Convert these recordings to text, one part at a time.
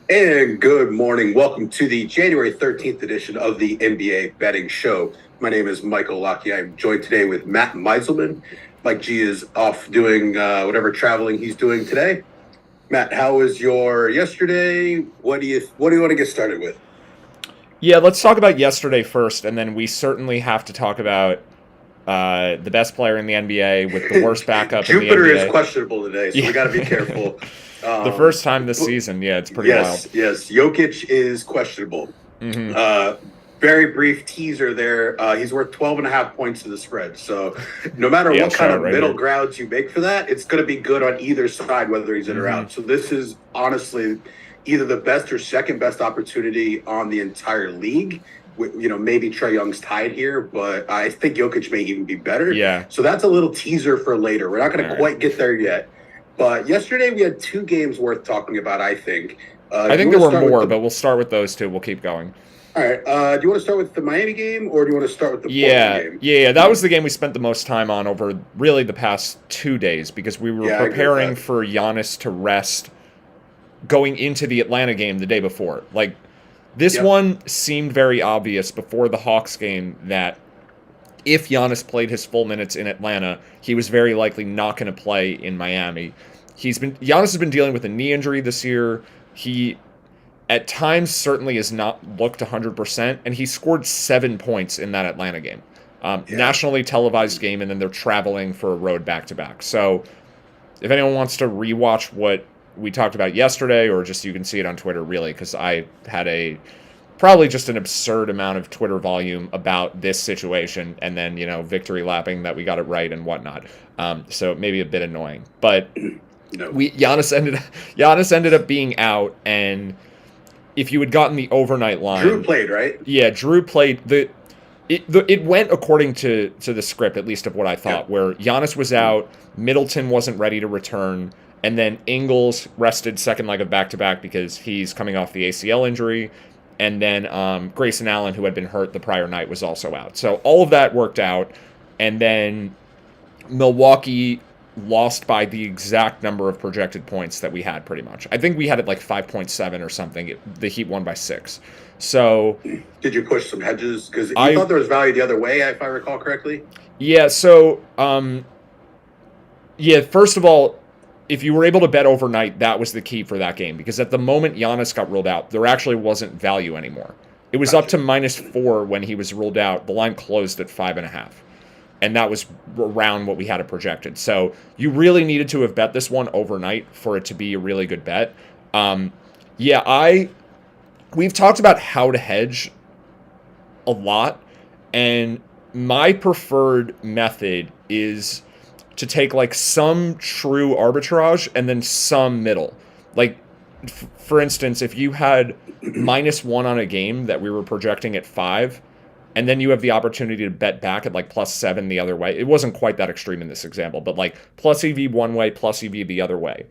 And good morning. Welcome to the January 13th edition of the NBA Betting Show. My name is Michael Lockey. I'm joined today with Matt Meiselman. Mike G is off doing whatever traveling he's doing today. Matt, how was your yesterday? What do you want to get started with? Yeah, let's talk about yesterday first, and then we certainly have to talk about the best player in the NBA with the worst backup in the Jupiter is NBA. questionable today, so we got to be Yeah. careful. The first time this season, yeah, it's pretty wild. Yes. Jokic is questionable. Hmm. Uh, Very brief teaser there. He's worth 12 and a half points to the spread. So no matter Yeah, what kind of right middle here. grounds you make for that, it's going to be good on either side, whether he's in or Hmm. out. So this is honestly either the best or second best opportunity on the entire league. Maybe Trae Young's tied here, but I think Jokic may even be better. Yeah. So that's a little teaser for later. We're not going All to right. quite get there yet. But yesterday we had two games worth talking about, I think. I Do you think want there to were start with more, the but we'll start with those two. We'll keep going. all right. Do you want to start with the Miami game or do you want to start with the Portland Yeah, game? yeah, yeah. That was the game we spent the most time on over really the past 2 days because we were Yeah, I agree with preparing that. for Giannis to rest going into the Atlanta game the day before. Like, this Yep. one seemed very obvious before the Hawks game that if Giannis played his full minutes in Atlanta, he was very likely not going to play in Miami. Giannis has been dealing with a knee injury this year. He at times certainly has not looked 100%, and he scored 7 points in that Atlanta game. Yeah. Nationally televised game, and then they're traveling for a road back-to-back. So if anyone wants to rewatch what we talked about yesterday, or just you can see it on Twitter, really, because I had probably just an absurd amount of Twitter volume about this situation, and then victory lapping that we got it right and whatnot. So maybe a bit annoying, but No. we Giannis ended up being out, and if you had gotten the overnight Drew line, played, right? yeah, Drew played it went according to the script, at least of what I thought, Yep. where Giannis was out, Middleton wasn't ready to return, and then Ingles rested second leg of back to back because he's coming off the ACL injury, and then Grayson Allen, who had been hurt the prior night, was also out. So all of that worked out, and then Milwaukee lost by the exact number of projected points that we had, pretty much. I think we had it like 5.7 or something. The Heat won by 6. So Did you push some hedges? Because you I thought there was value the other way, if I recall correctly. yeah, so yeah, first of all, if you were able to bet overnight, that was the key for that game, because at the moment Giannis got ruled out, there actually wasn't value anymore. It was up Gotcha. to -4 when he was ruled out. The line closed at 5.5. And that was around what we had it projected. So you really needed to have bet this one overnight for it to be a really good bet. Yeah, we've talked about how to hedge a lot, and my preferred method is to take like some true arbitrage and then some middle. Like, for instance, if you had -1 on a game that we were projecting at 5, and then you have the opportunity to bet back at like +7 the other way. It wasn't quite that extreme in this example, but like plus EV one way, plus EV the other way.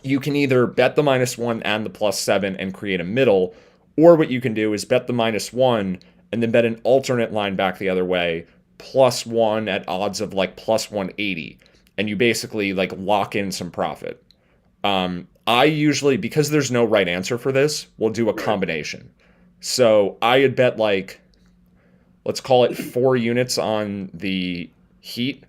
You can either bet the -1 and the +7 and create a middle, or what you can do is bet the -1 and then bet an alternate line back the other way, +1 at odds of like +180, and you basically like lock in some profit. I usually, because there's no right answer for this, will do a Right. combination. So I had bet like, let's call it 4 units on the Heat,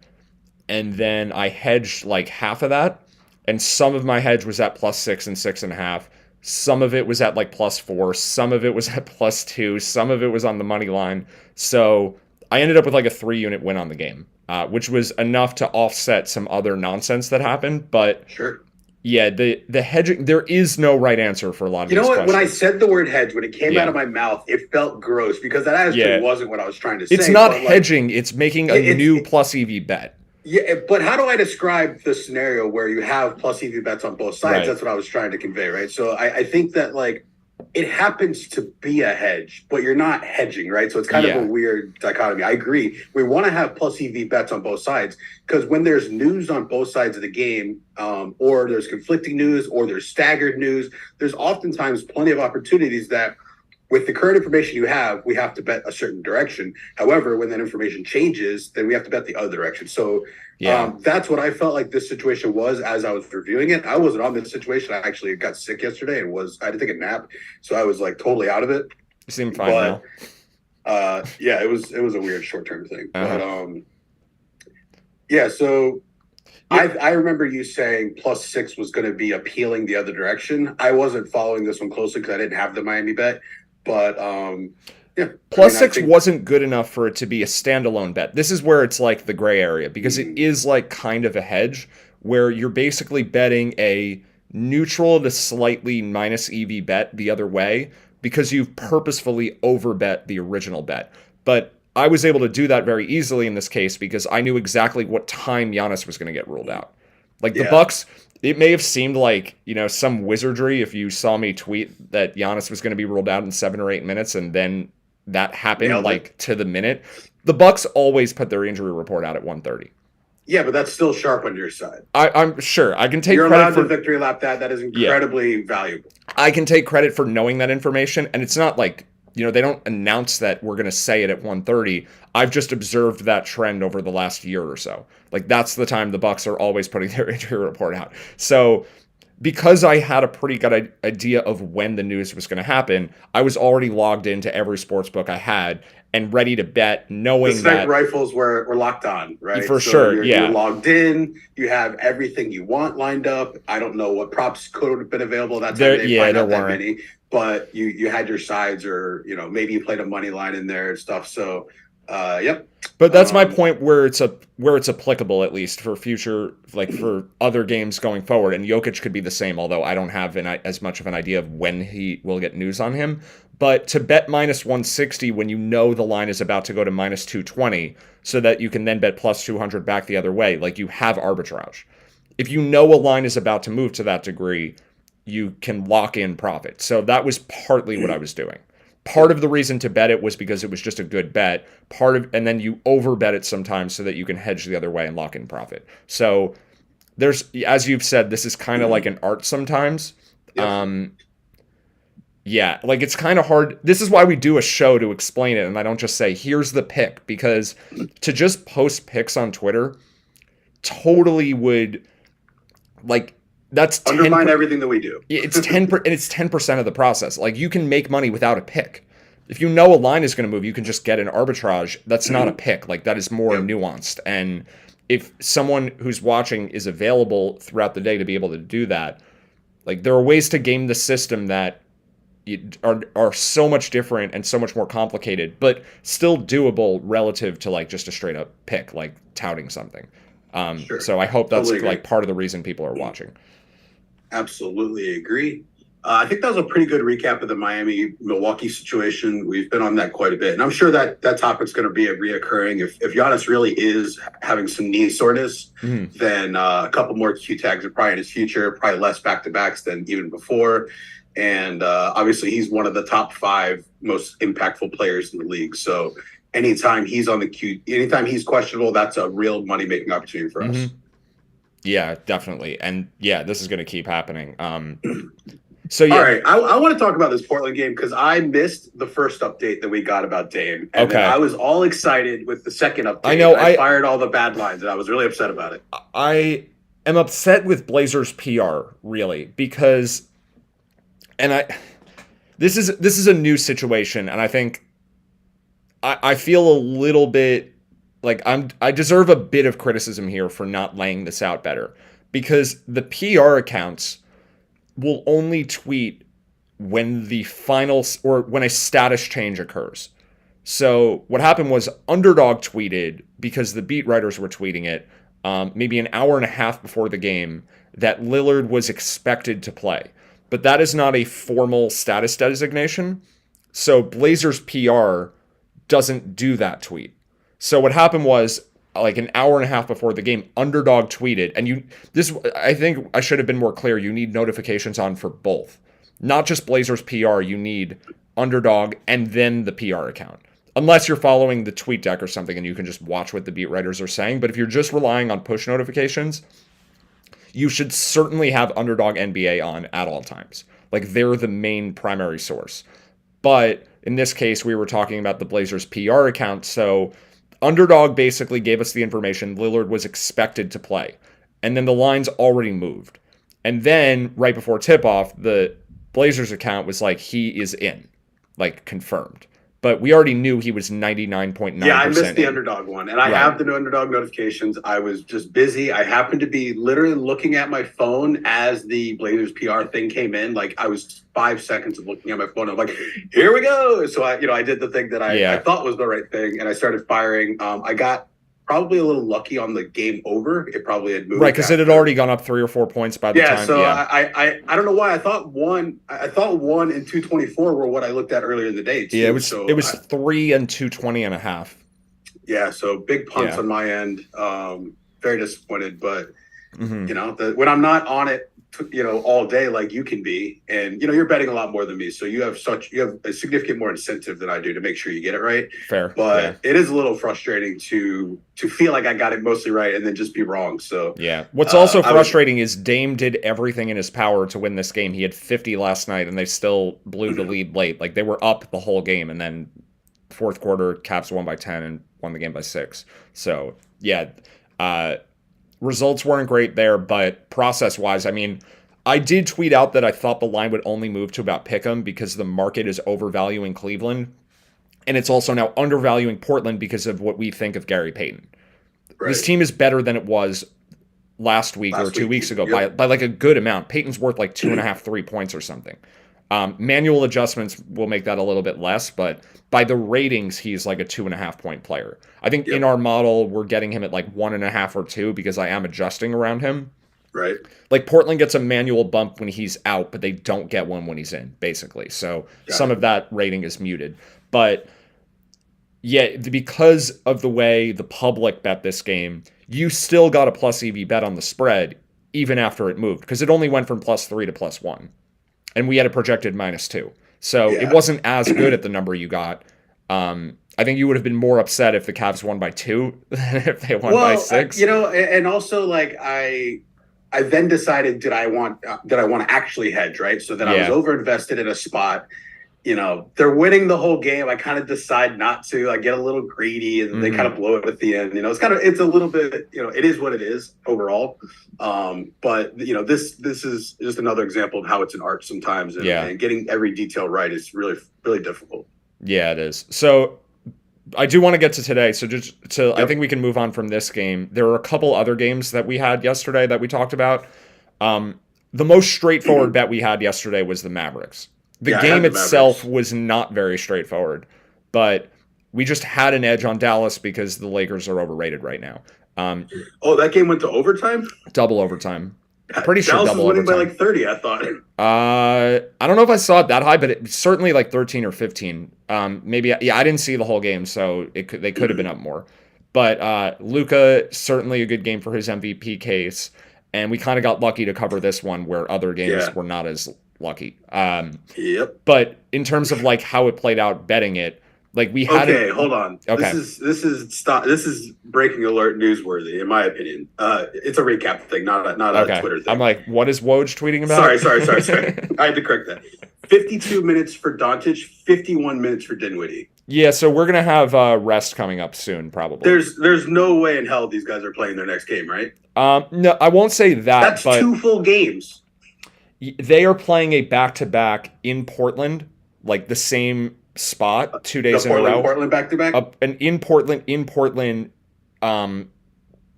and then I hedged like half of that, and some of my hedge was at +6 and 6.5. Some of it was at like +4. Some of it was at +2. Some of it was on the money line. So I ended up with like a 3 unit win on the game, which was enough to offset some other nonsense that happened. But Sure. yeah, the hedging, there is no right answer for a lot of You know these what? When I questions. said the word hedge, when it came out Yeah, of my mouth, it felt gross because that actually yeah. wasn't what I was trying to It's say. not But like, hedging. It's making a yeah, it's new plus EV bet. yeah. But how do I describe the scenario where you have plus EV bets on both sides? Right. That's what I was trying to convey, right? So I think that like it happens to be a hedge, but you're not hedging, right? So it's kind of a Yeah. weird dichotomy. I agree. We want to have plus EV bets on both sides because when there's news on both sides of the game, or there's conflicting news, or there's staggered news, there's oftentimes plenty of opportunities that with the current information you have, we have to bet a certain direction. However, when that information changes, then we have to bet the other direction. So that's what I felt like this situation was as I was reviewing it. I wasn't on this situation. I actually got sick yesterday and I had to take a nap. So I was like totally out of it. You seem fine now. Yeah, it was a weird short-term thing. Uh-huh. But yeah, so I remember you saying +6 was going to be appealing the other direction. I wasn't following this one closely because I didn't have the Miami bet. But yeah, +6 wasn't good enough for it to be a standalone bet. This is where it's like the gray area because it is like kind of a hedge where you're basically betting a neutral to slightly minus EV bet the other way because you've purposefully overbet the original bet. But I was able to do that very easily in this case because I knew exactly what time Giannis was going to get ruled out. Like the Bucks, it may have seemed like, some wizardry if you saw me tweet that Giannis was going to be ruled out in 7 or 8 minutes and then that happened to the minute. The Bucks always put their injury report out at 1:30. Yeah, but that's still sharp on your side. I'm sure. I can take You're credit allowed for to victory lap that. That is incredibly valuable. I can take credit for knowing that information, and it's not like, they don't announce that we're going to say it at 1:30. I've just observed that trend over the last year or so. Like that's the time the Bucks are always putting their injury report out. So because I had a pretty good idea of when the news was going to happen, I was already logged into every sports book I had and ready to bet, knowing the that rifles were locked on, right? For sure, you're logged in. You have everything you want lined up. I don't know what props could have been available that time. There weren't many, but you had your sides, or maybe you played a money line in there and stuff. So, yep. But that's my point where it's applicable, at least for future, like for other games going forward. And Jokic could be the same, although I don't have as much of an idea of when he will get news on him. But to bet -160 when the line is about to go to -220, so that you can then bet +200 back the other way, like you have arbitrage. If a line is about to move to that degree, you can lock in profit. So that was partly what I was doing. Part of the reason to bet it was because it was just a good bet. And then you overbet it sometimes so that you can hedge the other way and lock in profit. So there's, as you've said, this is kind of like an art sometimes. Yeah, like it's kind of hard. This is why we do a show to explain it, and I don't just say, here's the pick, because to just post picks on Twitter totally would, like, that's undermine everything that we do. It's 10% of the process. Like, you can make money without a pick. If a line is going to move, you can just get an arbitrage. That's not a pick. Like, that is more nuanced. And if someone who's watching is available throughout the day to be able to do that, like, there are ways to game the system that are so much different and so much more complicated, but still doable relative to like just a straight up pick, like touting something. So I hope that's like part of the reason people are watching. Absolutely agree. I think that was a pretty good recap of the Miami-Milwaukee situation. We've been on that quite a bit, and I'm sure that topic's going to be reoccurring. If Giannis really is having some knee soreness, then a couple more Q tags are probably in his future, probably less back-to-backs than even before. And obviously, he's one of the top 5 most impactful players in the league. So anytime he's on the queue, anytime he's questionable, that's a real money-making opportunity for us. Yeah, definitely. And yeah, this is going to keep happening. So yeah. All right, I want to talk about this Portland game because I missed the first update that we got about Dame. And then I was all excited with the second update. I know. I fired all the bad lines, and I was really upset about it. I am upset with Blazers PR, really, because... And this is a new situation, and I think I feel a little bit like I deserve a bit of criticism here for not laying this out better, because the PR accounts will only tweet when the final or when a status change occurs. So what happened was Underdog tweeted, because the beat writers were tweeting it, maybe an hour and a half before the game, that Lillard was expected to play. But that is not a formal status designation. So Blazers PR doesn't do that tweet. So what happened was, like an hour and a half before the game, Underdog tweeted, and I think I should have been more clear. You need notifications on for both, not just Blazers PR. You need Underdog and then the PR account, unless you're following the tweet deck or something, and you can just watch what the beat writers are saying. But if you're just relying on push notifications, you should certainly have Underdog NBA on at all times. Like, they're the main primary source. But in this case, we were talking about the Blazers PR account. So Underdog basically gave us the information Lillard was expected to play. And then the lines already moved. And then right before tip-off, the Blazers account was like, he is in, like confirmed. But we already knew he was 99.9%. Yeah, I missed the in. Underdog one. And I have the Underdog notifications. I was just busy. I happened to be literally looking at my phone as the Blazers PR thing came in. Like I was 5 seconds of looking at my phone. I'm like, here we go. So I did the thing that I thought was the right thing. And I started firing. I got probably a little lucky on the game over. It probably had moved. Right, because it had already gone up 3 or 4 points by the time. So I don't know why I thought 1 and 224 were what I looked at earlier in the day too. Yeah, it was 3 and 220.5. Yeah, so big punts on my end. Very disappointed, but when I'm not on it, all day like you can be, and you're betting a lot more than me, so you have a significant more incentive than I do to make sure you get it right. Fair, but it is a little frustrating to feel like I got it mostly right and then just be wrong. So yeah, what's also frustrating is Dame did everything in his power to win this game. He had 50 last night, and they still blew the lead late. Like they were up the whole game, and then fourth quarter, Cavs won by 10 and won the game by 6. So yeah. Results weren't great there, but process-wise, I mean, I did tweet out that I thought the line would only move to about pick'em because the market is overvaluing Cleveland, and it's also now undervaluing Portland because of what we think of Gary Payton. Right. This team is better than it was last week or 2 weeks ago by like a good amount. Payton's worth like 2.5, 3 points or something. Manual adjustments will make that a little bit less, but by the ratings, he's like a 2.5 point player. I think in our model, we're getting him at like 1.5 or 2 because I am adjusting around him. Right. Like Portland gets a manual bump when he's out, but they don't get one when he's in, basically. So some of that rating is muted. But yeah, because of the way the public bet this game, you still got a plus EV bet on the spread even after it moved because it only went from +3 to +1. And we had a projected -2. So it wasn't as good at the number you got. I think you would have been more upset if the Cavs won by 2 than if they won by 6. And also like I then decided did I want to actually hedge, right? So that I was overinvested in a spot. They're winning the whole game. I kind of decide not to. I get a little greedy, and they kind of blow it at the end. It's a little bit. It is what it is overall. But this is just another example of how it's an art sometimes, and getting every detail right is really, really difficult. Yeah, it is. So I do want to get to today. So I think we can move on from this game. There are a couple other games that we had yesterday that we talked about. The most straightforward bet we had yesterday was the Mavericks. The game itself was not very straightforward, but we just had an edge on Dallas because the Lakers are overrated right now. That game went to overtime? Double overtime. I'm pretty sure Dallas double was winning overtime. by like 30, I thought. I don't know if I saw it that high, but it's certainly like 13 or 15. Maybe, I didn't see the whole game, so they could have been up more. But Luka, certainly a good game for his MVP case, and we kind of got lucky to cover this one where other games were not as lucky. But in terms of like how it played out betting it, like we had hold on. Okay. This is breaking alert newsworthy in my opinion. It's a recap thing, not a Twitter thing. I'm like, what is Woj tweeting about? Sorry. I had to correct that. 52 minutes for Doncic, 51 minutes for Dinwiddie. Yeah, so we're gonna have rest coming up soon, probably. There's no way in hell these guys are playing their next game, right? No, I won't say that. That's 2 full games. They are playing a back-to-back in Portland, like the same spot 2 days in a row. Portland back-to-back? And in Portland,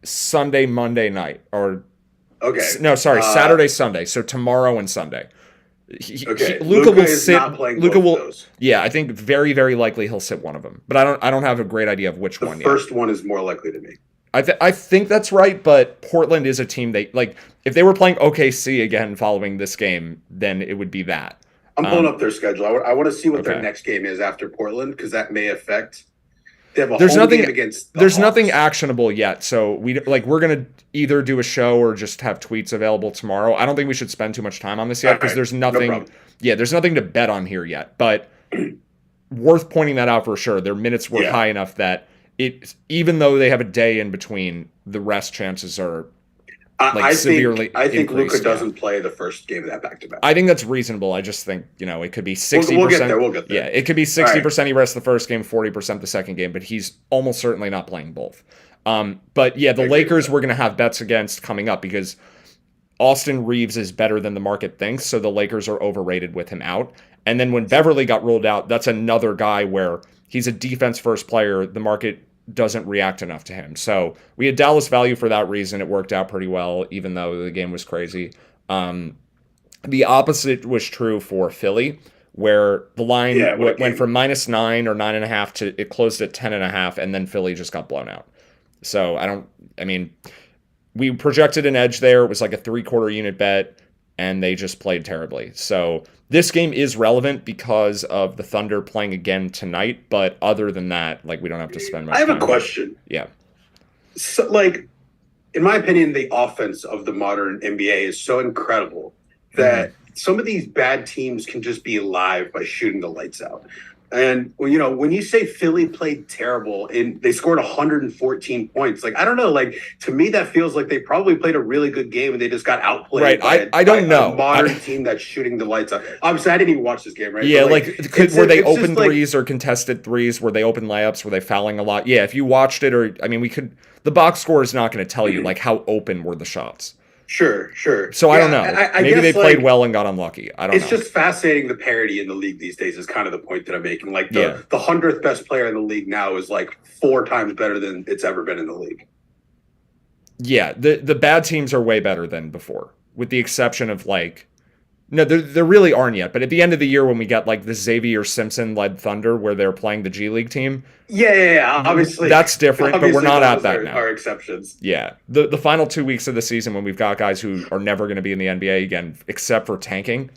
Sunday, Monday night. Saturday, Sunday. So tomorrow and Sunday. Luka will sit. Luka will. Those. Yeah, I think very, very likely he'll sit one of them. But I don't have a great idea of which one yet. The first one is more likely to me. I think that's right, but Portland is a team if they were playing OKC again following this game, then it would be that. I'm pulling up their schedule. I want to see what their next game is after Portland because that may affect. They have a home game against. There's nothing actionable yet, so we're gonna either do a show or just have tweets available tomorrow. I don't think we should spend too much time on this yet because there's nothing. No, there's nothing to bet on here yet, but worth pointing that out for sure. Their minutes were high enough that even though they have a day in between, the rest chances are. I severely think Luka increased. doesn't play the first game of that back-to-back. I think that's reasonable. I just think, it could be 60%. We'll get there. We'll get there. Yeah, it could be 60% he rests the first game, 40% the second game, but he's almost certainly not playing both. But yeah, the Lakers we're going to have bets against coming up because Austin Reeves is better than the market thinks, so the Lakers are overrated with him out. And then when Beverly got ruled out, that's another guy where he's a defense-first player. The market doesn't react enough to him. So we had Dallas value for that reason. It worked out pretty well, even though the game was crazy. The opposite was true for Philly, where the line went from -9 or 9.5 to it closed at 10.5, and then Philly just got blown out. So we projected an edge there. It was like a 3/4 unit bet, and they just played terribly. So this game is relevant because of the Thunder playing again tonight, but other than that, we don't have to spend much time. I have a question. Yeah. So, in my opinion, the offense of the modern NBA is so incredible that some of these bad teams can just be alive by shooting the lights out. And, when you say Philly played terrible and they scored 114 points, I don't know, to me, that feels like they probably played a really good game and they just got outplayed. Right. I don't know. A modern team that's shooting the lights out. Obviously, I didn't even watch this game, right? Yeah, were they open threes or contested threes? Were they open layups? Were they fouling a lot? Yeah, if you watched it the box score is not going to tell you, how open were the shots. Sure. So I don't know. Maybe they played well and got unlucky. I don't know. It's just fascinating. The parity in the league these days is kind of the point that I'm making. The 100th best player in the league now is 4 times better than it's ever been in the league. Yeah, the bad teams are way better than before, with the exception of no, there really aren't yet. But at the end of the year, when we got the Xavier Simpson-led Thunder, where they're playing the G League team, obviously that's different. But we're not at that now. Are exceptions. Yeah, the final 2 weeks of the season, when we've got guys who are never going to be in the NBA again, except for tanking,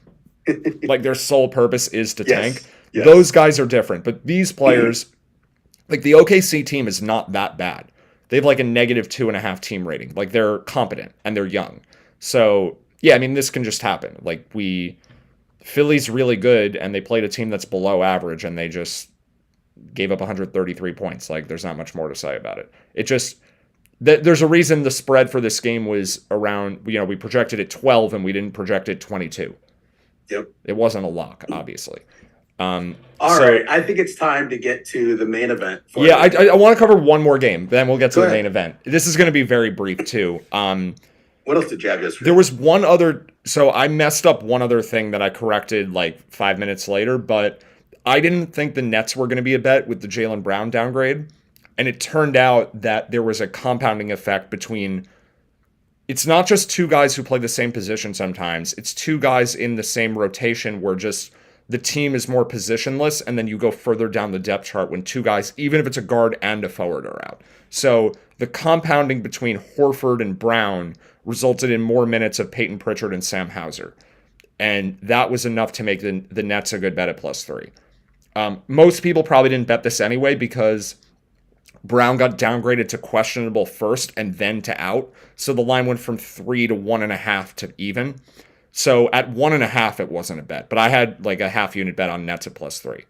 their sole purpose is to tank. Yes. Those guys are different. But these players, the OKC team is not that bad. They have a -2.5 team rating. They're competent and they're young. So. Yeah, this can just happen. Philly's really good, and they played a team that's below average, and they just gave up 133 points. There's not much more to say about it. It just there's a reason the spread for this game was around. We projected it 12, and we didn't project it 22. Yep, it wasn't a lock, obviously. All right, I think it's time to get to the main event. I want to cover one more game, then we'll get to the main event. This is going to be very brief too. What else did you have yesterday? There was one other. So I messed up one other thing that I corrected 5 minutes later, but I didn't think the Nets were going to be a bet with the Jaylen Brown downgrade. And it turned out that there was a compounding effect between. It's not just two guys who play the same position sometimes. It's two guys in the same rotation where just the team is more positionless. And then you go further down the depth chart when two guys, even if it's a guard and a forward, are out. So the compounding between Horford and Brown resulted in more minutes of Peyton Pritchard and Sam Hauser. And that was enough to make the Nets a good bet at +3. Most people probably didn't bet this anyway because Brown got downgraded to questionable first and then to out. So the line went from 3 to 1.5 to even. So at 1.5, it wasn't a bet. But I had a half unit bet on Nets at +3.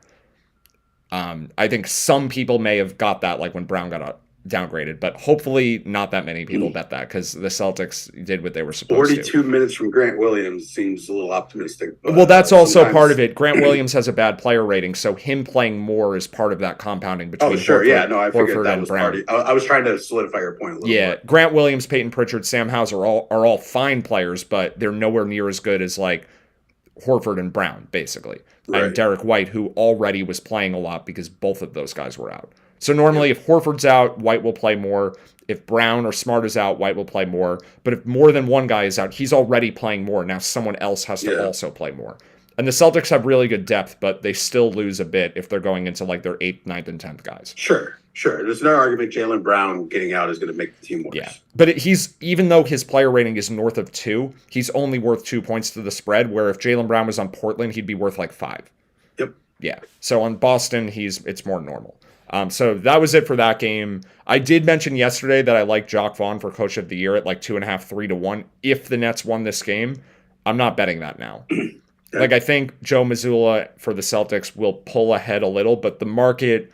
I think some people may have got that when Brown got downgraded, but hopefully not that many people bet that because the Celtics did what they were supposed to. 42 minutes from Grant Williams seems a little optimistic. Well, that's also part of it. Grant Williams has a bad player rating, so him playing more is part of that compounding between I figured Horford that was part of, I was trying to solidify your point a little more. Grant Williams, Peyton Pritchard, Sam Hauser are all fine players, but they're nowhere near as good as Horford and Brown, basically. Right. And Derek White, who already was playing a lot because both of those guys were out. So normally if Horford's out, White will play more. If Brown or Smart is out, White will play more. But if more than one guy is out, he's already playing more. Now someone else has to also play more. And the Celtics have really good depth, but they still lose a bit if they're going into their 8th, 9th, and 10th guys. Sure. There's no argument Jaylen Brown getting out is going to make the team worse. Yeah, but even though his player rating is north of 2, he's only worth 2 points to the spread, where if Jaylen Brown was on Portland, he'd be worth 5. Yep. Yeah, so on Boston, it's more normal. So that was it for that game. I did mention yesterday that I like Jacque Vaughn for Coach of the Year at 2.5, 3 to 1. If the Nets won this game, I'm not betting that now. I think Joe Mazzulla for the Celtics will pull ahead a little, but the market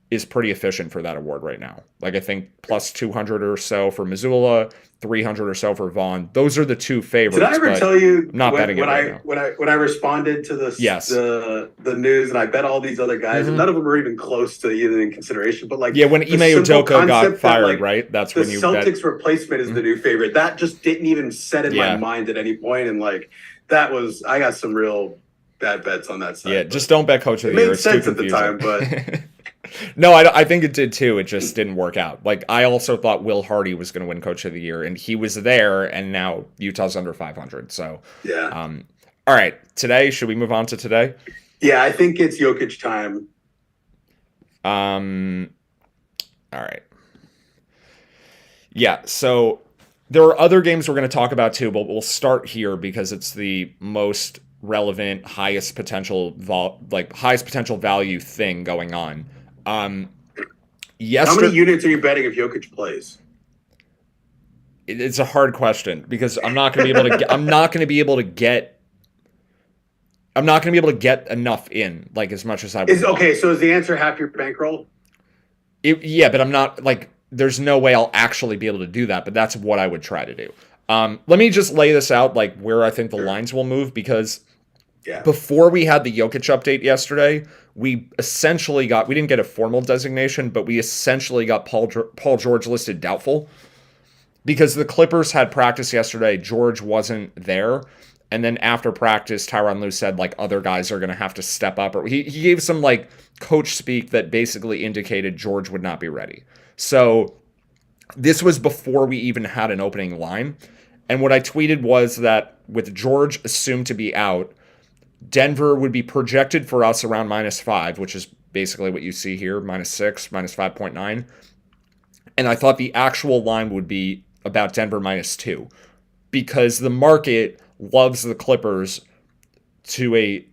is pretty efficient for that award right now. Like I think plus 200 or so for Missoula, 300 or so for Vaughn. Those are the two favorites. Did I ever tell you not betting when it right I now. when I responded to Yes. the news and I bet all these other guys and none of them were even close to even in consideration. But like when Ime Udoka got fired, like, right? That's the when you Celtics replacement is the new favorite. That just didn't even set in my mind at any point, and like that was I got some real bad bets on that side. Yeah, just don't bet coach of the year. It made sense at the time, but. No, I think it did too. It just didn't work out. Like I also thought Will Hardy was going to win Coach of the Year, and he was there, and now Utah's under 500. So yeah. All right, today should we move on to today? Yeah, I think it's Jokic time. All right. Yeah. So there are other games we're going to talk about too, but we'll start here because it's the most relevant, highest potential value thing going on. How many units are you betting if Jokic plays? It's a hard question because I'm not going to be able to. I'm not going to be able to get enough in like as much as I would. Okay, so is the answer half your bankroll? Yeah, but I'm not like. There's no way I'll actually be able to do that. But that's what I would try to do. Let me just lay this out like where I think the lines will move because. Yeah. Before we had the Jokic update yesterday, we didn't get a formal designation, but we essentially got Paul George listed doubtful because the Clippers had practice yesterday. George wasn't there. And then after practice, Tyronn Lue said like other guys are going to have to step up. Or he gave some like coach speak that basically indicated George would not be ready. So this was before we even had an opening line. And what I tweeted was that with George assumed to be out, Denver would be projected for us around -5, which is basically what you see here, -6, -5.9. And I thought the actual line would be about Denver -2 because the market loves the Clippers to a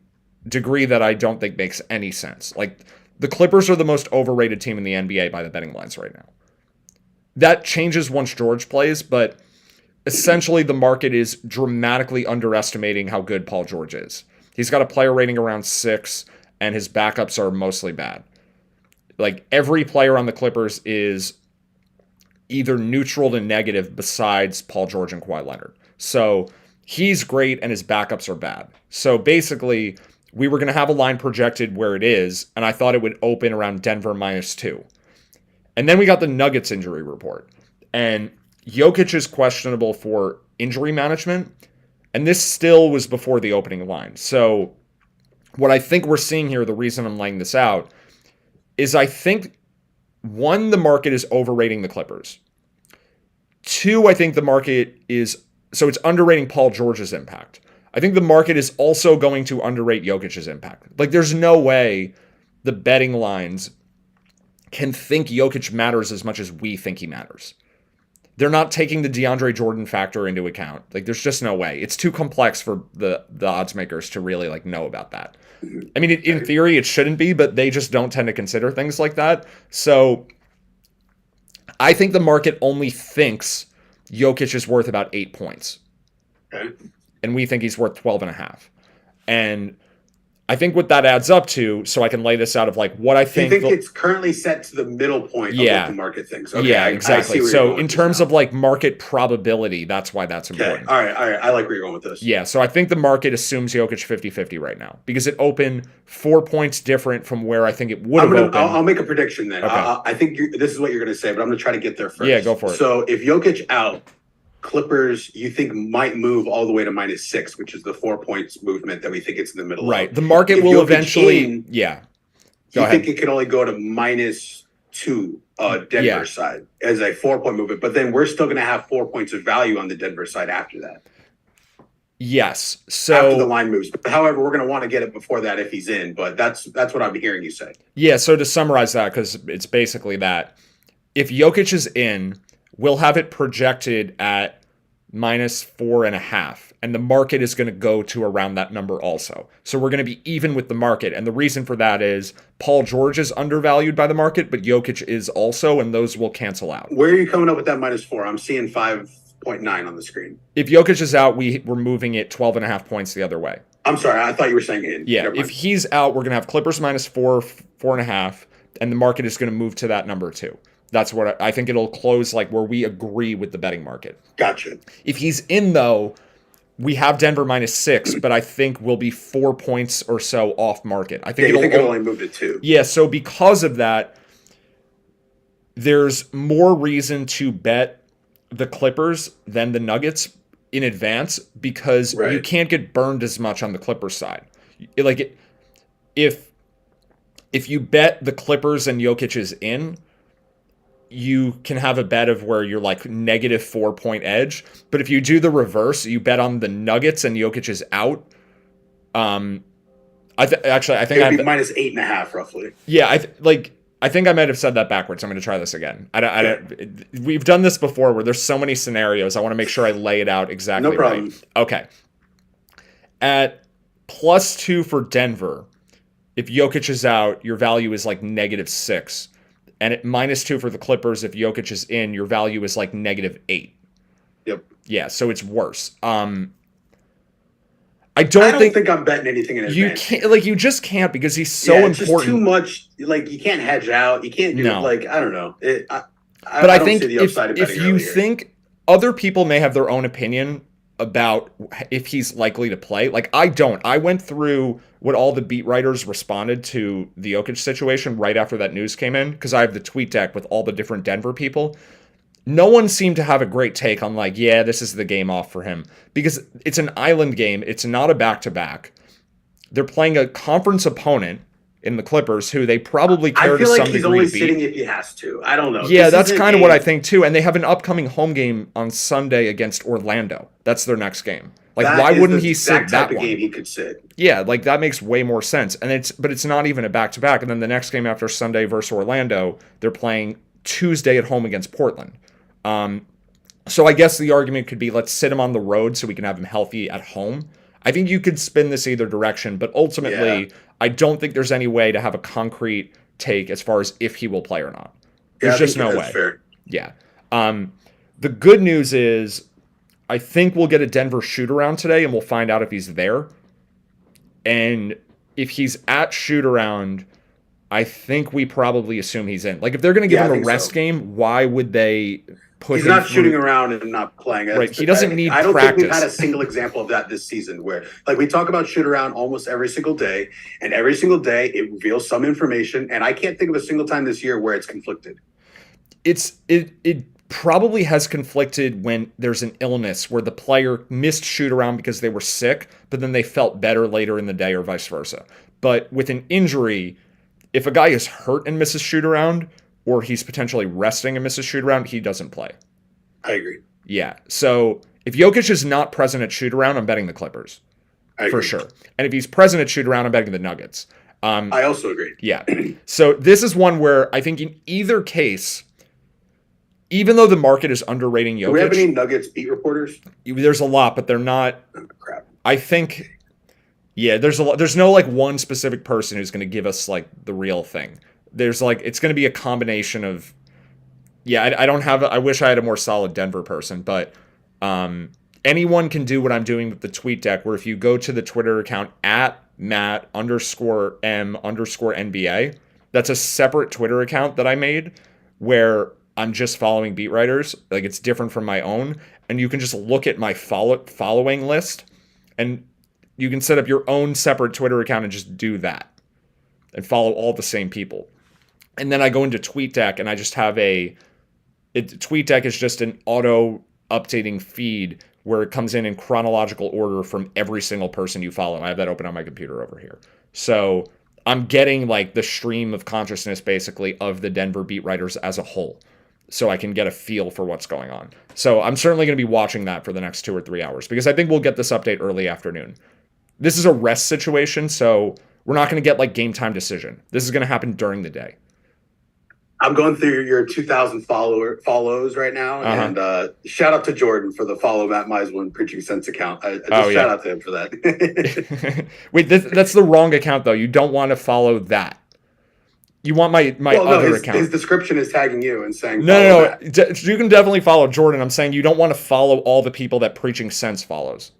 degree that I don't think makes any sense. Like the Clippers are the most overrated team in the NBA by the betting lines right now. That changes once George plays, but essentially the market is dramatically underestimating how good Paul George is. He's got a player rating around 6, and his backups are mostly bad. Like, every player on the Clippers is either neutral to negative besides Paul George and Kawhi Leonard. So, he's great, and his backups are bad. So, basically, we were going to have a line projected where it is, and I thought it would open around Denver -2. And then we got the Nuggets injury report. And Jokic is questionable for injury management. And this still was before the opening line. So what I think we're seeing here, the reason I'm laying this out, is I think, one, the market is overrating the Clippers. 2, I think the market is, so it's underrating Paul George's impact. I think the market is also going to underrate Jokic's impact. Like, there's no way the betting lines can think Jokic matters as much as we think he matters. They're not taking the DeAndre Jordan factor into account. Like, there's just no way. It's too complex for the odds makers to really like know about that. I mean, in theory, it shouldn't be, but they just don't tend to consider things like that. So I think the market only thinks Jokic is worth about 8 points. Okay. And we think he's worth 12.5. And I think what that adds up to, so I can lay this out of like what I think. You think it's currently set to the middle point of what the market thinks. Okay, yeah, exactly. So in terms of like market probability, that's why that's important. All right. I like where you're going with this. Yeah, so I think the market assumes Jokic 50-50 right now because it opened 4 points different from where I think it would have opened. I'll make a prediction then. Okay. I think this is what you're going to say, but I'm going to try to get there first. Yeah, go for it. So if Jokic out, Clippers, you think might move all the way to -6, which is the 4 points movement that we think it's in the middle. Right. Of. The market will eventually. Think it can only go to -2 Denver side as a 4-point movement, but then we're still going to have 4 points of value on the Denver side after that. Yes. So after the line moves. However, we're going to want to get it before that if he's in, but that's what I'm hearing you say. Yeah. So to summarize that, because it's basically that if Jokic is in, we'll have it projected at -4.5, and the market is going to go to around that number also. So we're going to be even with the market, and the reason for that is Paul George is undervalued by the market, but Jokic is also, and those will cancel out. Where are you coming up with that -4? I'm seeing 5.9 on the screen. If Jokic is out, we're moving it 12.5 points the other way. I'm sorry, I thought you were saying in. Yeah, if he's out, we're going to have Clippers -4, 4.5, and the market is going to move to that number too. That's what I think it'll close like where we agree with the betting market. Gotcha. If he's in though, we have Denver -6, but I think we'll be 4 points or so off market. I think it'll only move to 2. Yeah, so because of that, there's more reason to bet the Clippers than the Nuggets in advance because you can't get burned as much on the Clippers side. Like if you bet the Clippers and Jokic is in, you can have a bet of where you're like -4 point edge. But if you do the reverse, you bet on the Nuggets and Jokic is out. I think it'd be -8.5 roughly. Yeah, I think I might have said that backwards. I'm going to try this again. We've done this before where there's so many scenarios. I want to make sure I lay it out exactly no problem. Right. Okay. At +2 for Denver, if Jokic is out, your value is like -6. And at -2 for the Clippers, if Jokic is in, your value is like -8. Yep. Yeah, so it's worse. I don't think I'm betting anything in advance. You just can't because he's so important. It's just too much. Like you can't hedge out. You can't do like I don't know. But I think if you think other people may have their own opinion about if he's likely to play. Like I don't. I went through what all the beat writers responded to the Jokic situation right after that news came in because I have the tweet deck with all the different Denver people. No one seemed to have a great take on like, yeah, this is the game off for him because it's an island game. It's not a back-to-back. They're playing a conference opponent in the Clippers who they probably care to some degree. I feel like he's only sitting if he has to. I don't know. Yeah, that's kind of what I think too. And they have an upcoming home game on Sunday against Orlando. That's their next game. Like, why wouldn't he sit that one? Game he could sit. Yeah, like that makes way more sense. And it's not even a back-to-back. And then the next game after Sunday versus Orlando, they're playing Tuesday at home against Portland. So I guess the argument could be let's sit him on the road so we can have him healthy at home. I think you could spin this either direction, but ultimately, I don't think there's any way to have a concrete take as far as if he will play or not. There's just no way. Fair. Yeah. The good news is I think we'll get a Denver shoot-around today, and we'll find out if he's there. And if he's at shoot-around, I think we probably assume he's in. Like, if they're going to give him a rest game, why would they put He's him not through? shooting around and not playing. Right. He doesn't need practice. I don't think we've had a single example of that this season where, like, we talk about shoot-around almost every single day, and every single day it reveals some information, and I can't think of a single time this year where it's conflicted. It probably has conflicted when there's an illness where the player missed shoot-around because they were sick, but then they felt better later in the day or vice versa. But with an injury, if a guy is hurt and misses shoot-around, or he's potentially resting and misses shoot-around, he doesn't play. I agree. Yeah. So if Jokic is not present at shoot-around, I'm betting the Clippers. For sure. And if he's present at shoot-around, I'm betting the Nuggets. I also agree. Yeah. So this is one where I think in either case, even though the market is underrating Jokic. Do we have any Nuggets beat reporters? There's a lot, but they're not. Oh, crap. I think, yeah, there's a lot. There's no like one specific person who's going to give us like the real thing. There's like, it's going to be a combination of, yeah, I don't have, I wish I had a more solid Denver person, but anyone can do what I'm doing with the tweet deck, where if you go to the Twitter account at Matt_M_NBA, that's a separate Twitter account that I made where I'm just following beat writers. Like, it's different from my own. And you can just look at my following list and you can set up your own separate Twitter account and just do that and follow all the same people. And then I go into TweetDeck and I just have TweetDeck is just an auto updating feed where it comes in chronological order from every single person you follow. I have that open on my computer over here. So I'm getting like the stream of consciousness basically of the Denver beat writers as a whole, so I can get a feel for what's going on. So I'm certainly going to be watching that for the next 2 or 3 hours because I think we'll get this update early afternoon. This is a rest situation, so we're not going to get like game time decision. This is going to happen during the day. I'm going through your 2,000 follows right now, and shout out to Jordan for the follow Matt Meisman Preaching Sense account. Shout out to him for that. Wait, that's the wrong account though. You don't want to follow that. You want my other account. His description is tagging you and saying no. You can definitely follow Jordan. I'm saying you don't want to follow all the people that Preaching Sense follows.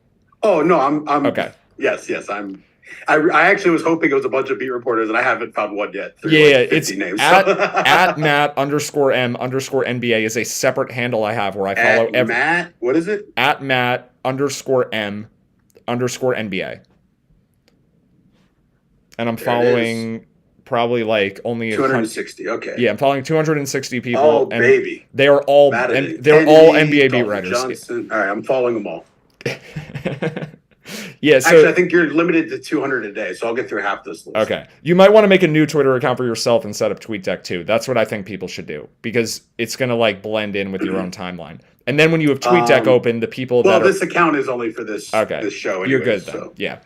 Oh no, I'm okay. Yes, I'm. I actually was hoping it was a bunch of beat reporters, and I haven't found one yet. Yeah, like 50 it's names. at Matt_M_NBA is a separate handle I have where I follow Matt. What is it? At Matt_M_NBA. And I'm following probably like only 260. Okay. Yeah, I'm following 260 people. Oh, and baby. They are all Kennedy, NBA beat writers. Johnson. All right, I'm following them all. Yeah, so actually, I think you're limited to 200 a day, so I'll get through half this list. Okay. You might want to make a new Twitter account for yourself and set up TweetDeck too. That's what I think people should do because it's going to like blend in with your own timeline. And then when you have TweetDeck open, the people this account is only for this this show anyway. You're good then. So. Yeah.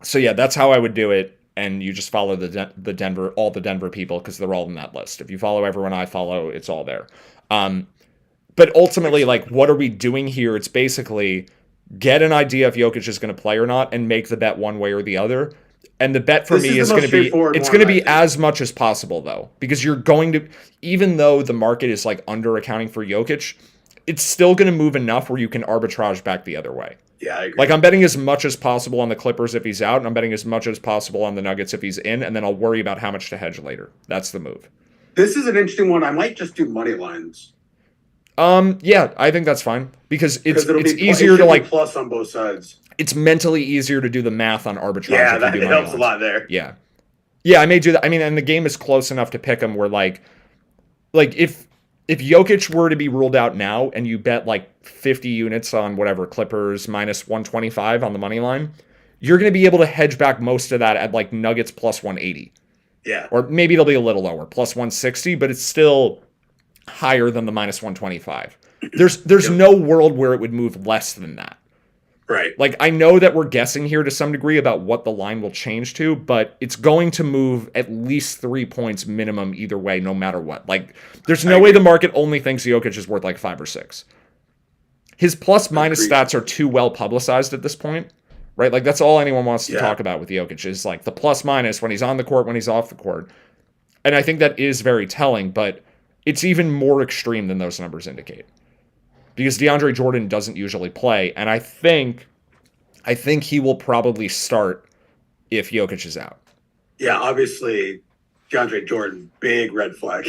So yeah, that's how I would do it. And you just follow the Denver people because they're all in that list. If you follow everyone I follow, it's all there. But ultimately, like, what are we doing here? It's basically get an idea if Jokic is going to play or not and make the bet one way or the other. And the bet for me is going to be, it's going to be as much as possible though, because you're going to, even though the market is like under accounting for Jokic, it's still going to move enough where you can arbitrage back the other way. Yeah, I agree. Like I'm betting as much as possible on the Clippers if he's out, and I'm betting as much as possible on the Nuggets if he's in, and then I'll worry about how much to hedge later. That's the move. This is an interesting one. I might just do money lines. Yeah, I think that's fine because it's easier to like plus on both sides. It's mentally easier to do the math on arbitrage. Yeah, that helps a lot there. Yeah, I may do that. I mean, and the game is close enough to pick them where like if Jokic were to be ruled out now and you bet like 50 units on whatever Clippers minus 125 on the money line, you're going to be able to hedge back most of that at like Nuggets plus 180. Yeah, or maybe it'll be a little lower, plus 160, but it's still higher than the minus 125. There's no world where it would move less than that. Right. Like, I know that we're guessing here to some degree about what the line will change to, but it's going to move at least 3 points minimum either way, no matter what. Like, there's no way the market only thinks Jokic is worth like 5 or 6. His plus minus stats are too well publicized at this point, right? Like, that's all anyone wants to talk about with Jokic is like the plus minus when he's on the court, when he's off the court. And I think that is very telling, but it's even more extreme than those numbers indicate. Because DeAndre Jordan doesn't usually play, and I think he will probably start if Jokic is out. Yeah, obviously, DeAndre Jordan, big red flag.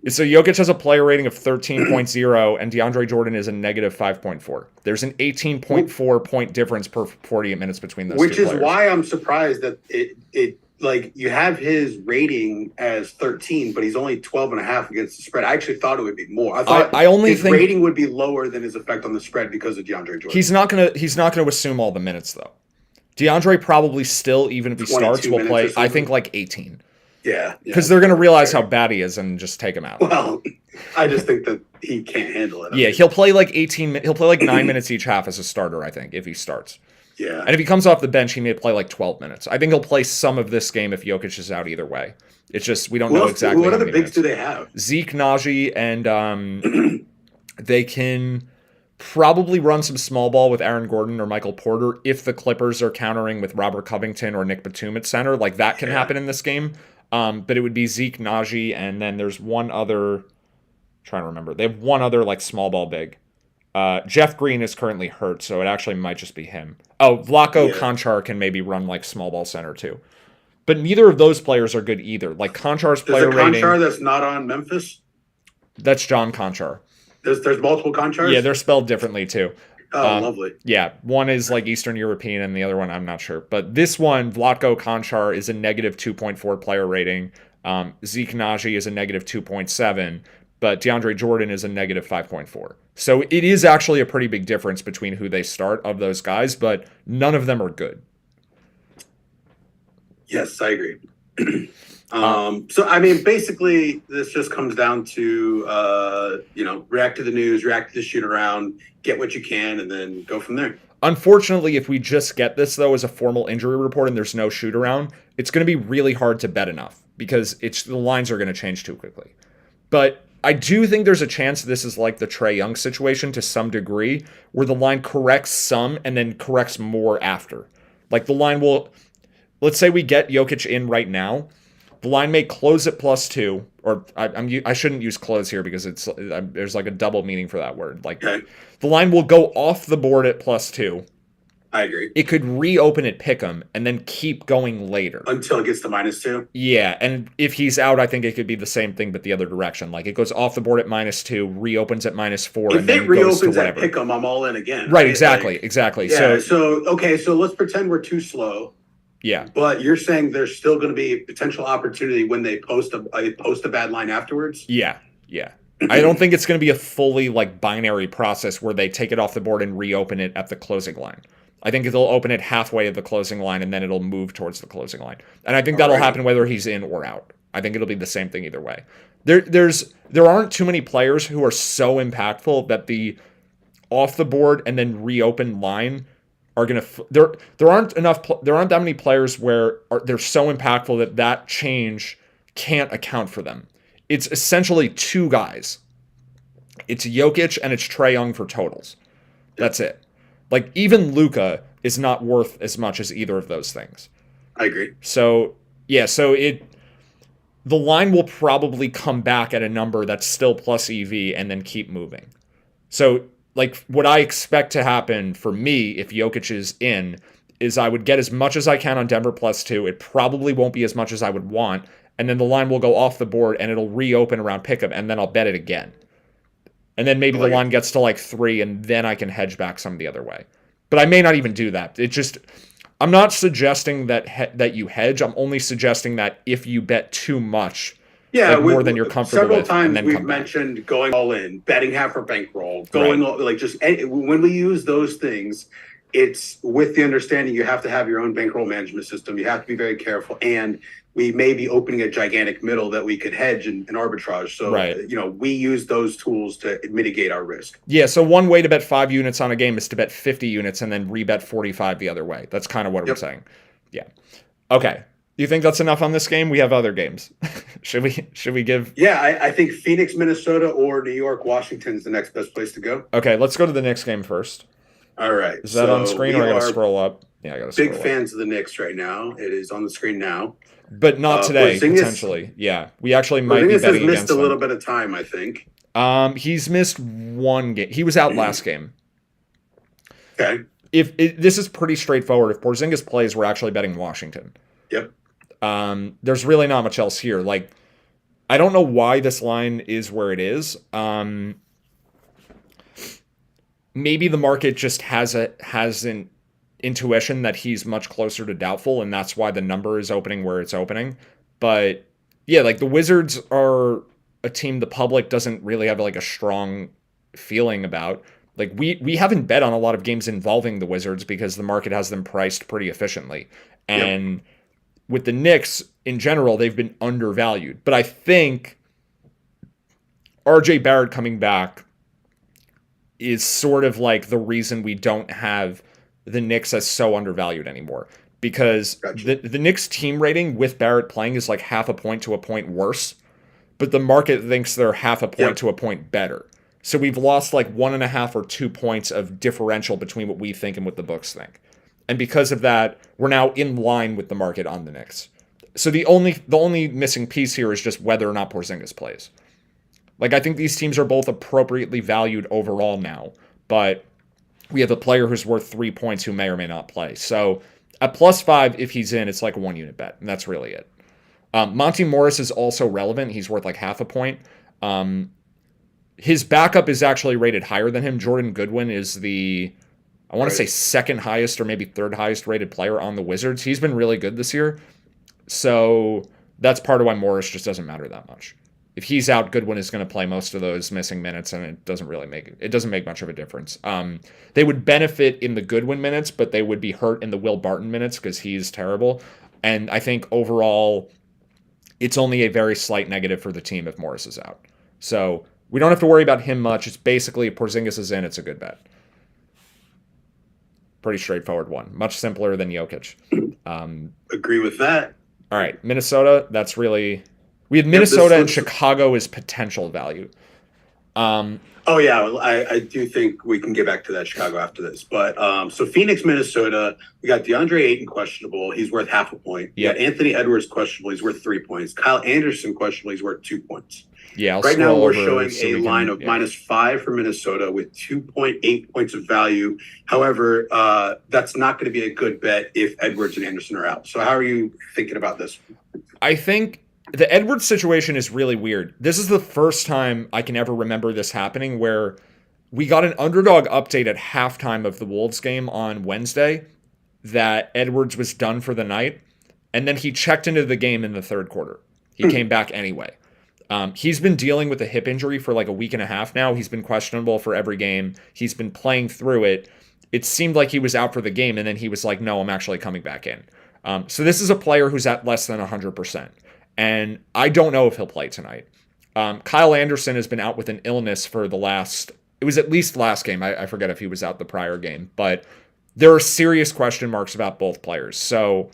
So Jokic has a player rating of 13.0, and DeAndre Jordan is a negative 5.4. There's an 18.4 point difference per 48 minutes between those two players. Which is why I'm surprised that it like you have his rating as 13, but he's only 12.5 against the spread. I actually thought it would be more. I thought his rating would be lower than his effect on the spread because of DeAndre Jordan. He's not gonna assume all the minutes though. DeAndre probably still, even if he starts, will play. I think like 18. Yeah, because they're gonna realize how bad he is and just take him out. Well, I just think that he can't handle it. Yeah, he'll play like 18. He'll play like 9 minutes each half as a starter. I think if he starts. Yeah. And if he comes off the bench, he may play like 12 minutes. I think he'll play some of this game if Jokic is out either way. It's just we don't know exactly. What other bigs do they have? Zeke, Najee, and they can probably run some small ball with Aaron Gordon or Michael Porter if the Clippers are countering with Robert Covington or Nick Batum at center. Like that can happen in this game. But it would be Zeke, Najee, and then there's one other. I'm trying to remember. They have one other like small ball big. Jeff Green is currently hurt, so it actually might just be him. Oh, Vlatko Konchar can maybe run like small ball center too. But neither of those players are good either. Like Konchar's player rating. Konchar that's not on Memphis? That's John Konchar. There's multiple Konchars? Yeah, they're spelled differently too. Oh, lovely. Yeah, one is like Eastern European and the other one I'm not sure. But this one, Vlatko Konchar, is a negative 2.4 player rating. Zeke Najee is a negative 2.7. But DeAndre Jordan is a negative 5.4. So it is actually a pretty big difference between who they start of those guys, but none of them are good. Yes, I agree. So, I mean, basically, this just comes down to, react to the news, react to the shoot around, get what you can, and then go from there. Unfortunately, if we just get this, though, as a formal injury report and there's no shoot around, it's going to be really hard to bet enough because the lines are going to change too quickly. But I do think there's a chance this is like the Trae Young situation to some degree, where the line corrects some and then corrects more after. Like the line will, let's say we get Jokic in right now, the line may close at +2, or I shouldn't use close here because there's like a double meaning for that word. Like the line will go off the board at +2, I agree. It could reopen at Pick'em and then keep going later. Until it gets to -2. Yeah, and if he's out, I think it could be the same thing, but the other direction. Like it goes off the board at -2, reopens at -4, If and it then goes to reopens at whatever. Pick'em, I'm all in again, Right, right? exactly, Like, exactly. yeah. So So okay, so let's pretend we're too slow, yeah, but you're saying there's still going to be potential opportunity when they post a bad line afterwards. yeah, yeah. I don't think it's going to be a fully like binary process where they take it off the board and reopen it at the closing line. I think they'll open it halfway of the closing line and then it'll move towards the closing line. And I think that'll happen whether he's in or out. I think it'll be the same thing either way. There aren't too many players who are so impactful that the off the board and then reopen line are going to there aren't that many players where they're so impactful that that change can't account for them. It's essentially two guys. It's Jokic and it's Trae Young for totals. That's it. Like even Luka is not worth as much as either of those things. I agree. So yeah, the line will probably come back at a number that's still plus EV and then keep moving. So like what I expect to happen for me if Jokic is in is I would get as much as I can on Denver +2. It probably won't be as much as I would want. And then the line will go off the board and it'll reopen around Pickup, and then I'll bet it again. And then maybe the line gets to like 3, and then I can hedge back some the other way. But I may not even do that. I'm not suggesting that you hedge. I'm only suggesting that if you bet too much, like more than you're comfortable with, several times and then we've mentioned going all in, betting half or bankroll, going all, like just when we use those things, it's with the understanding you have to have your own bankroll management system. You have to be very careful, and we may be opening a gigantic middle that we could hedge and arbitrage. So, we use those tools to mitigate our risk. Yeah, so one way to bet 5 units on a game is to bet 50 units and then rebet 45 the other way. That's kind of what I'm saying. Yeah. Okay. You think that's enough on this game? We have other games. Should we give? Yeah, I think Phoenix, Minnesota, or New York, Washington is the next best place to go. Okay, let's go to the Knicks game first. All right. Is that on screen, or I gotta scroll up? Yeah, I gotta scroll up. Big fans of the Knicks right now. It is on the screen now. But not today, potentially. Yeah, we actually might be betting against him. Porzingis has missed a little bit of time, I think. He's missed one game. He was out last game. Okay. This is pretty straightforward. If Porzingis plays, we're actually betting Washington. Yep. There's really not much else here. Like, I don't know why this line is where it is. Maybe the market just has an intuition that he's much closer to doubtful, and that's why the number is opening where it's opening. But yeah, like the Wizards are a team the public doesn't really have like a strong feeling about. Like we haven't bet on a lot of games involving the Wizards because the market has them priced pretty efficiently. And with the Knicks in general, they've been undervalued. But I think RJ Barrett coming back is sort of like the reason we don't have the Knicks as so undervalued anymore. Because the Knicks team rating with Barrett playing is like half a point to a point worse, but the market thinks they're half a point to a point better. So we've lost like 1.5 or 2 points of differential between what we think and what the books think. And because of that, we're now in line with the market on the Knicks. So the only missing piece here is just whether or not Porzingis plays. Like, I think these teams are both appropriately valued overall now, but we have a player who's worth 3 points who may or may not play. So at +5, if he's in, it's like a 1 unit bet, and that's really it. Monty Morris is also relevant. He's worth like half a point. His backup is actually rated higher than him. Jordan Goodwin is I want to say second highest or maybe third highest rated player on the Wizards. He's been really good this year. So that's part of why Morris just doesn't matter that much. If he's out, Goodwin is going to play most of those missing minutes, and it doesn't make much of a difference. They would benefit in the Goodwin minutes, but they would be hurt in the Will Barton minutes because he's terrible. And I think overall, it's only a very slight negative for the team if Morris is out. So we don't have to worry about him much. It's basically if Porzingis is in, it's a good bet. Pretty straightforward one. Much simpler than Jokic. Agree with that. All right, Minnesota, that's really... We have Minnesota and Chicago as potential value. Oh yeah, well, I do think we can get back to that Chicago after this. But so Phoenix, Minnesota, we got DeAndre Ayton questionable. He's worth half a point. Yeah. Yeah, Anthony Edwards questionable. He's worth 3 points. Kyle Anderson questionable. He's worth 2 points. Yeah, I'll Right now scroll we're over showing so a we line can, of -5 for Minnesota with 2.8 points of value. However, that's not going to be a good bet if Edwards and Anderson are out. So how are you thinking about this? I think the Edwards situation is really weird. This is the first time I can ever remember this happening where we got an underdog update at halftime of the Wolves game on Wednesday that Edwards was done for the night, and then he checked into the game in the third quarter. He came back anyway. He's been dealing with a hip injury for like a week and a half now. He's been questionable for every game. He's been playing through it. It seemed like he was out for the game, and then he was like, no, I'm actually coming back in. So this is a player who's at less than 100%. And I don't know if he'll play tonight. Kyle Anderson has been out with an illness for it was at least last game. I forget if he was out the prior game. But there are serious question marks about both players. So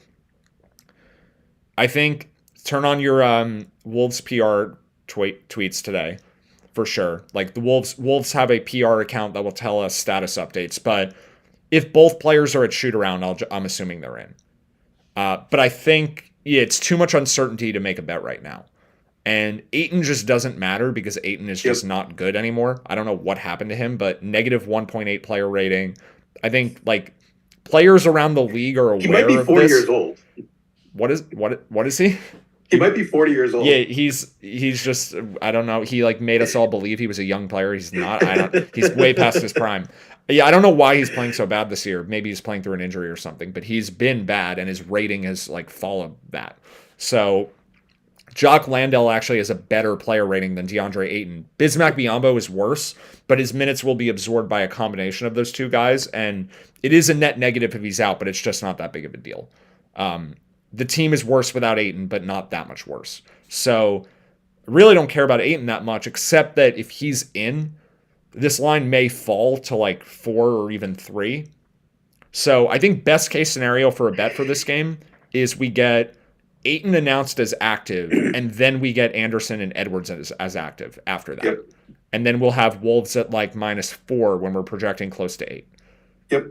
I think turn on your Wolves PR tweets today for sure. Like the Wolves have a PR account that will tell us status updates. But if both players are at shoot around, I'm assuming they're in. But I think it's too much uncertainty to make a bet right now. And Ayton just doesn't matter because Ayton is just not good anymore. I don't know what happened to him, but negative 1.8 player rating. I think like players around the league are aware of this. He might be 40 years old. What is he? He might be 40 years old. Yeah, he's just I don't know. He like made us all believe he was a young player. He's not. He's way past his prime. Yeah, I don't know why he's playing so bad this year. Maybe he's playing through an injury or something, but he's been bad and his rating has like followed that. So Jock Landale actually has a better player rating than DeAndre Ayton. Bismack Biyombo is worse, but his minutes will be absorbed by a combination of those two guys, and it is a net negative if he's out, but it's just not that big of a deal. The team is worse without Ayton, but not that much worse. So I really don't care about Ayton that much, except that if he's in, this line may fall to like 4 or even 3. So I think best case scenario for a bet for this game is we get Ayton announced as active, and then we get Anderson and Edwards as active after that. Yep. And then we'll have Wolves at like -4 when we're projecting close to 8. Yep.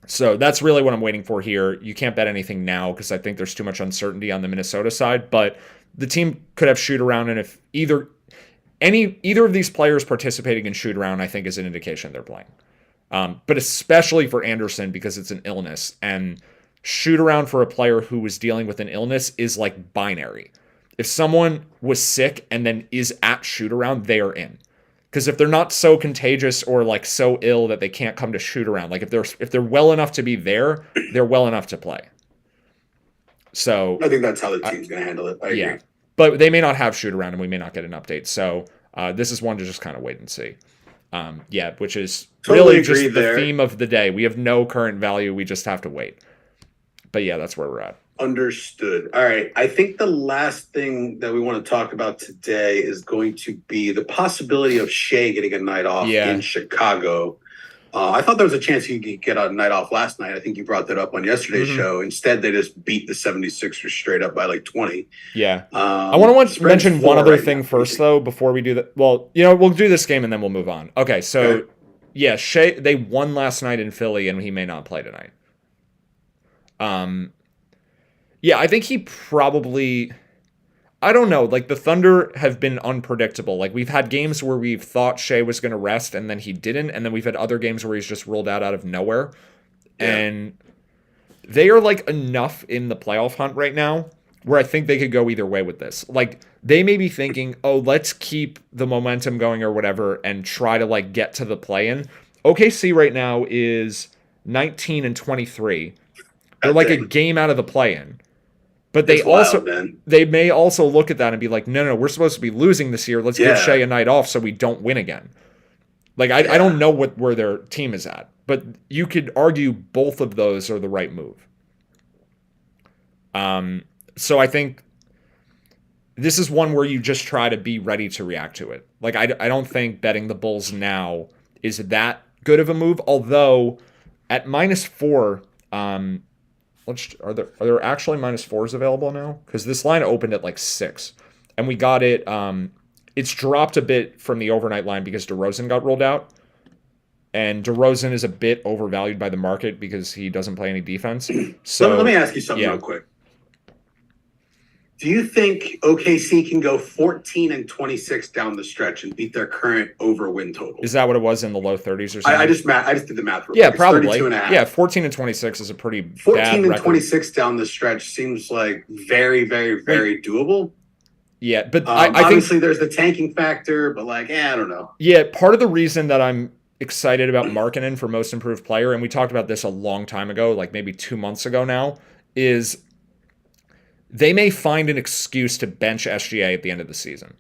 So that's really what I'm waiting for here. You can't bet anything now because I think there's too much uncertainty on the Minnesota side, but the team could have shoot around, and if either of these players participating in shoot around, I think is an indication they're playing. But especially for Anderson because it's an illness, and shoot around for a player who was dealing with an illness is like binary. If someone was sick and then is at shoot around, they are in. Because if they're not so contagious or like so ill that they can't come to shoot around, like if they're well enough to be there, they're well enough to play. So I think that's how the team's going to handle it. I agree. But they may not have shoot around, and we may not get an update. So this is one to just kind of wait and see. Which is totally really just the theme of the day. We have no current value. We just have to wait. But yeah, that's where we're at. Understood. All right. I think the last thing that we want to talk about today is going to be the possibility of Shea getting a night off in Chicago. I thought there was a chance he could get a night off last night. I think you brought that up on yesterday's show. Instead, they just beat the 76ers straight up by like 20. Yeah. I want to mention one other thing first, though, before we do that. Well, we'll do this game and then we'll move on. Okay, so, Shea, they won last night in Philly, and he may not play tonight. I think he probably... I don't know. Like, the Thunder have been unpredictable. Like, we've had games where we've thought Shea was going to rest, and then he didn't. And then we've had other games where he's just rolled out of nowhere. Yeah. And they are, like, enough in the playoff hunt right now where I think they could go either way with this. Like, they may be thinking, oh, let's keep the momentum going or whatever and try to, like, get to the play-in. OKC right now is 19-23. They're like a game out of the play-in. But they may also look at that and be like, no, we're supposed to be losing this year. Let's give Shea a night off so we don't win again. Like, I don't know where their team is at. But you could argue both of those are the right move. So I think this is one where you just try to be ready to react to it. Like, I don't think betting the Bulls now is that good of a move. Although, at -4... are there actually -4s available now? Because this line opened at like 6, and we got it it's dropped a bit from the overnight line because DeRozan got rolled out. And DeRozan is a bit overvalued by the market because he doesn't play any defense. So let me ask you something real quick. Do you think OKC can go 14-26 down the stretch and beat their current over win total? Is that what it was in the low 30s or something? I just did the math. Yeah, probably. Yeah, 14-26 is a pretty 14-26 down the stretch seems like very, very, very doable. Yeah, but I think obviously there's the tanking factor, but I don't know. Yeah, part of the reason that I'm excited about Markkanen for most improved player, and we talked about this a long time ago, like maybe 2 months ago now, is they may find an excuse to bench SGA at the end of the season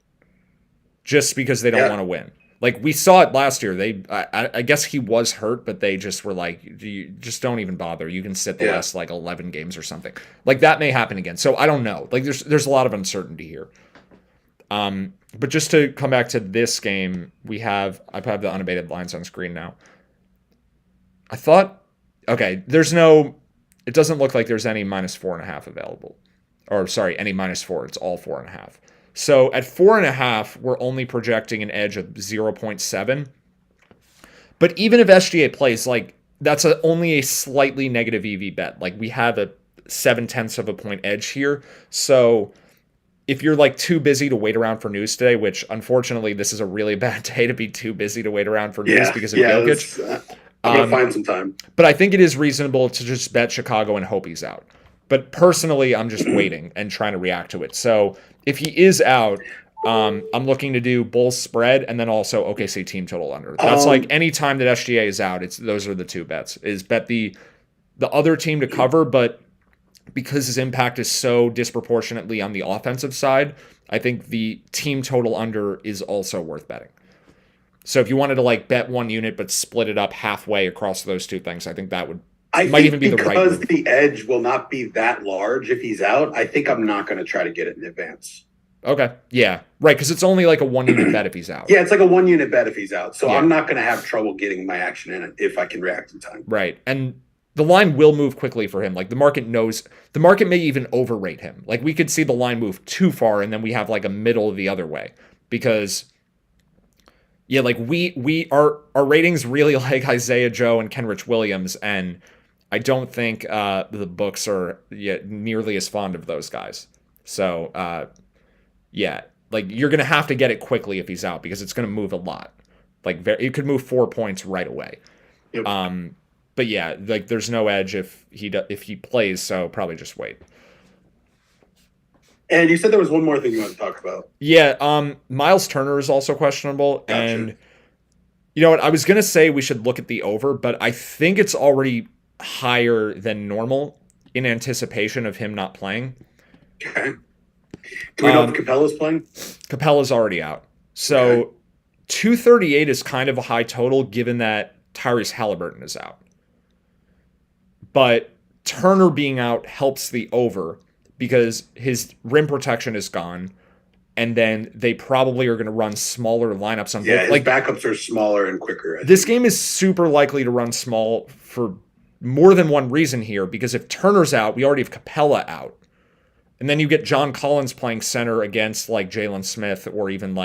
just because they don't want to win. Like we saw it last year. I guess he was hurt, but they just were like, you just don't even bother. You can sit the last 11 games or something. Like that may happen again. So I don't know. Like there's a lot of uncertainty here. But just to come back to this game, I have the unabated lines on screen now. I thought, okay, it doesn't look like there's any -4.5 available. Or sorry, any -4. It's all 4.5. So at 4.5, we're only projecting an edge of 0.7. But even if SGA plays, that's only a slightly negative EV bet. Like we have a 0.7 of a point edge here. So if you're too busy to wait around for news today, which unfortunately this is a really bad day to be too busy to wait around for news because of Jokic. I'm going to find some time. But I think it is reasonable to just bet Chicago and hope he's out. But personally, I'm just waiting and trying to react to it. So if he is out, I'm looking to do Bulls spread and then also OKC team total under. That's any time that SGA is out, those are the two bets. Is bet the other team to cover, but because his impact is so disproportionately on the offensive side, I think the team total under is also worth betting. So if you wanted to bet one unit but split it up halfway across those two things, I think that might even be the right move. Because the edge will not be that large if he's out, I think I'm not going to try to get it in advance. Okay. Yeah. Right. Because it's only a 1 unit bet if he's out. Yeah, it's a 1 unit bet if he's out. So I'm not going to have trouble getting my action in it if I can react in time. Right. And the line will move quickly for him. The market may even overrate him. We could see the line move too far and then we have a middle the other way. Because our ratings really like Isaiah Joe and Kenrich Williams, and I don't think the books are nearly as fond of those guys. So, you're going to have to get it quickly if he's out because it's going to move a lot. It could move 4 points right away. Yep. But there's no edge if he plays, so probably just wait. And you said there was one more thing you wanted to talk about. Yeah, Miles Turner is also questionable. Gotcha. And you know what? I was going to say we should look at the over, but I think it's already higher than normal in anticipation of him not playing. Okay. Do we know if Capella's playing? Capella's already out. So 238 is kind of a high total given that Tyrese Halliburton is out. But Turner being out helps the over because his rim protection is gone. And then they probably are going to run smaller lineups on both. Yeah, his backups are smaller and quicker. This game is super likely to run small for more than one reason here, because if Turner's out, we already have Capella out. And then you get John Collins playing center against Jalen Smith or even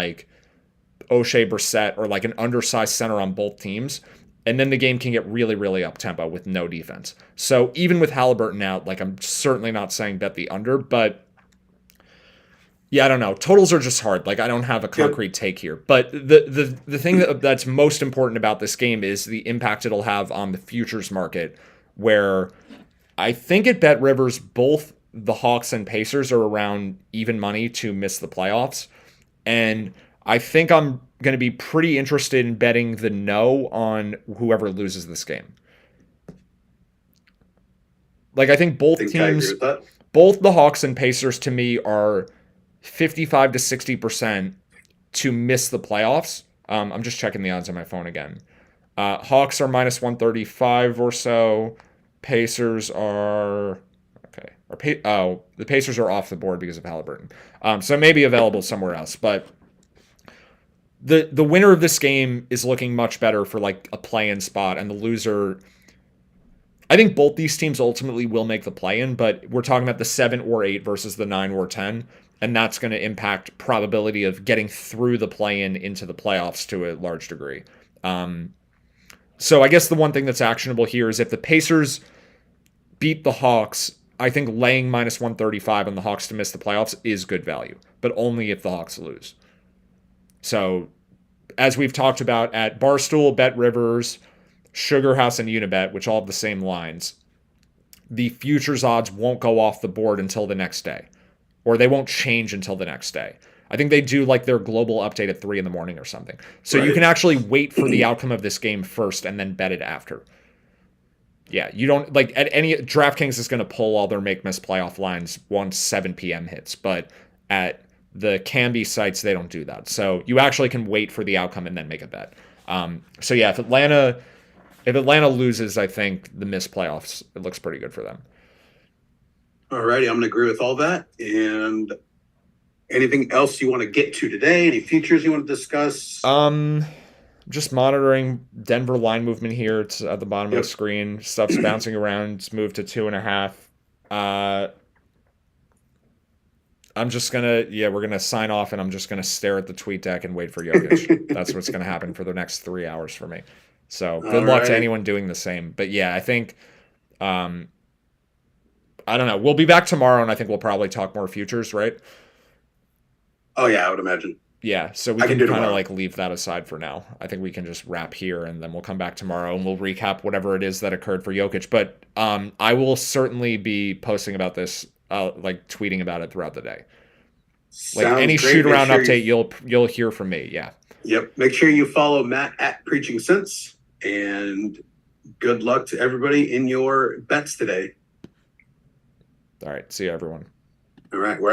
O'Shea Brissett or an undersized center on both teams. And then the game can get really, really up-tempo with no defense. So even with Halliburton out, I'm certainly not saying bet the under, but yeah, I don't know. Totals are just hard. I don't have a concrete take here. But the thing that's most important about this game is the impact it'll have on the futures market, where I think at Bet Rivers, both the Hawks and Pacers are around even money to miss the playoffs. And I think I'm going to be pretty interested in betting the no on whoever loses this game. I think both teams, both the Hawks and Pacers to me are 55 to 60% to miss the playoffs. I'm just checking the odds on my phone again. Hawks are -135 or so. Pacers are the Pacers are off the board because of Halliburton. So maybe available somewhere else, but the winner of this game is looking much better for a play-in spot, and the loser, I think both these teams ultimately will make the play-in, but we're talking about the 7 or 8 versus the 9 or 10. and that's going to impact probability of getting through the play-in into the playoffs to a large degree. So I guess the one thing that's actionable here is if the Pacers beat the Hawks, I think laying minus 135 on the Hawks to miss the playoffs is good value, but only if the Hawks lose. So as we've talked about at Barstool, Bet Rivers, Sugar House, and Unibet, which all have the same lines, the futures odds won't go off the board until the next day, or they won't change until the next day. I think they do like their global update at 3 a.m. or something. So right. You can actually wait for the outcome of this game first and then bet it after. Yeah, you don't like at any DraftKings is going to pull all their make-miss playoff lines once 7 p.m. hits, but at the Canby sites they don't do that. So you actually can wait for the outcome and then make a bet. So yeah, if Atlanta loses, I think the missed playoffs, it looks pretty good for them. All righty, I'm going to agree with all that. And anything else you want to get to today? Any futures you want to discuss? Just monitoring Denver line movement here. It's at the bottom of the screen. Stuff's bouncing around. It's moved to 2.5. I'm just we're gonna sign off, and I'm just gonna stare at the tweet deck and wait for Jokic. That's what's gonna happen for the next 3 hours for me. So good luck to anyone doing the same. But yeah, I think, I don't know. We'll be back tomorrow, and I think we'll probably talk more futures, right? Oh yeah, I would imagine. Yeah, so we can kind of like leave that aside for now. I think we can just wrap here, and then we'll come back tomorrow and we'll recap whatever it is that occurred for Jokic. But I will certainly be posting about this, like tweeting about it throughout the day. Like any shoot around update, you'll hear from me. Yeah. Yep. Make sure you follow Matt at Preaching Sense, and good luck to everybody in your bets today. All right. See you, everyone. All right.